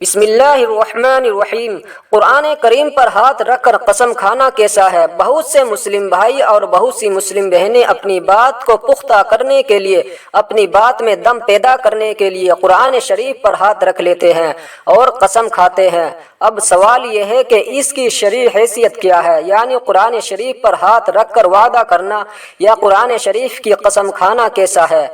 بسم اللہ الرحمن الرحیم۔ قرآن کریم پر ہاتھ رکھ کر قسم کھانا کیسا ہے؟ بہت سے مسلم بھائی اور بہت سی مسلم بہنیں اپنی بات کو پختہ کرنے کے لیے، اپنی بات میں دم پیدا کرنے کے لیے قرآن شریف پر ہاتھ رکھ لیتے ہیں اور قسم کھاتے ہیں۔ اب سوال یہ ہے کہ اس کی شرعی حیثیت کیا ہے؟ یعنی قرآن شریف پر ہاتھ رکھ کر وعدہ کرنا یا قرآن شریف کی قسم کھانا کیسا ہے؟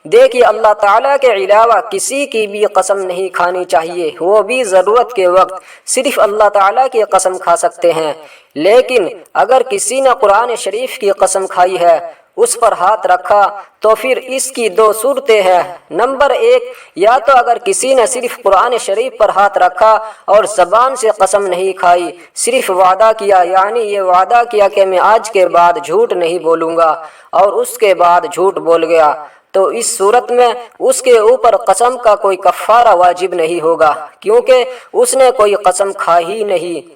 دیکھیے، اللہ تعالیٰ کے علاوہ کسی کی بھی قسم نہیں کھانی چاہیے، وہ بھی ضرورت کے وقت صرف اللہ تعالیٰ کی قسم کھا سکتے ہیں۔ لیکن اگر کسی نے قرآن شریف کی قسم کھائی ہے، اس پر ہاتھ رکھا، تو پھر اس کی دو صورتیں ہیں۔ نمبر ایک، یا تو اگر کسی نے صرف قرآن شریف پر ہاتھ رکھا اور زبان سے قسم نہیں کھائی، صرف وعدہ کیا، یعنی یہ وعدہ کیا کہ میں آج کے بعد جھوٹ نہیں بولوں گا، اور اس کے بعد جھوٹ بول گیا، تو اس صورت میں اس کے اوپر قسم کا کوئی کفارہ واجب نہیں ہوگا، کیونکہ اس نے کوئی قسم کھا ہی نہیں،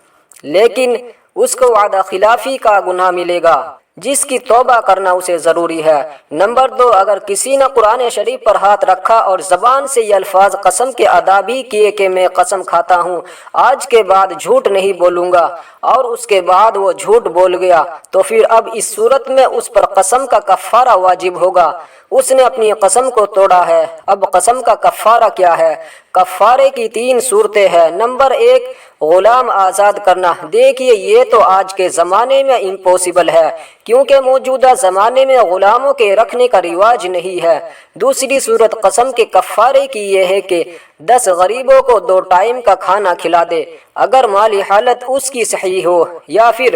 لیکن اس کو وعدہ خلافی کا گناہ ملے گا، جس کی توبہ کرنا اسے ضروری ہے۔ نمبر دو، اگر کسی نے قرآن شریف پر ہاتھ رکھا اور زبان سے یہ الفاظ قسم کے ادا بھی کیے کہ میں قسم کھاتا ہوں آج کے بعد جھوٹ نہیں بولوں گا، اور اس کے بعد وہ جھوٹ بول گیا، تو پھر اب اس صورت میں اس پر قسم کا کفارہ واجب ہوگا۔ اس نے اپنی قسم کو توڑا ہے۔ اب قسم کا کفارہ کیا ہے؟ کفارے کی تین صورتیں ہیں۔ نمبر ایک، غلام آزاد کرنا۔ دیکھیے، یہ تو آج کے زمانے میں امپوسیبل ہے، کیونکہ موجودہ زمانے میں غلاموں کے رکھنے کا رواج نہیں ہے۔ دوسری صورت قسم کے کفارے کی یہ ہے کہ 10 غریبوں کو 2 ٹائم کا کھانا کھلا دے، اگر مالی حالت اس کی صحیح ہو، یا پھر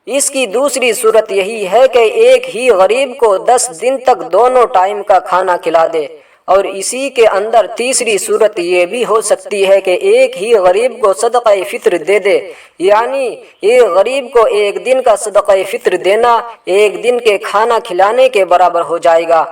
اس کی دوسری صورت یہی ہے کہ ایک ہی غریب کو 10 دن تک دونوں ٹائم کا کھانا کھلا دے، اور اسی کے اندر تیسری صورت یہ بھی ہو سکتی ہے کہ ایک ہی غریب کو صدقہ فطر دے دے، یعنی ایک غریب کو ایک دن کا صدقہ فطر دینا ایک دن کے کھانا کھلانے کے برابر ہو جائے گا۔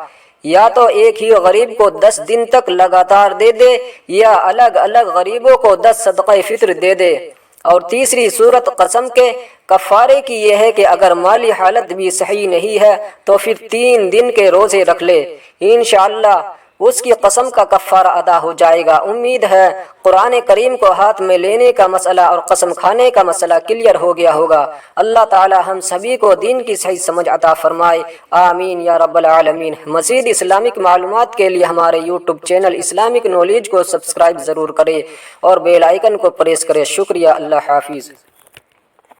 یا تو ایک ہی غریب کو 10 دن تک لگاتار دے دے، یا الگ الگ غریبوں کو 10 صدقہ فطر دے دے۔ اور تیسری صورت قسم کے کفارے کی یہ ہے کہ اگر مالی حالت بھی صحیح نہیں ہے تو پھر 3 دن کے روزے رکھ لے، انشاءاللہ اس کی قسم کا کفارہ ادا ہو جائے گا۔ امید ہے قرآن کریم کو ہاتھ میں لینے کا مسئلہ اور قسم کھانے کا مسئلہ کلیئر ہو گیا ہوگا۔ اللہ تعالی ہم سبھی کو دین کی صحیح سمجھ عطا فرمائے، آمین یا رب العالمین۔ مزید اسلامک معلومات کے لیے ہمارے یوٹیوب چینل اسلامک نالج کو سبسکرائب ضرور کرے اور بیل آئیکن کو پریس کرے۔ شکریہ، اللہ حافظ۔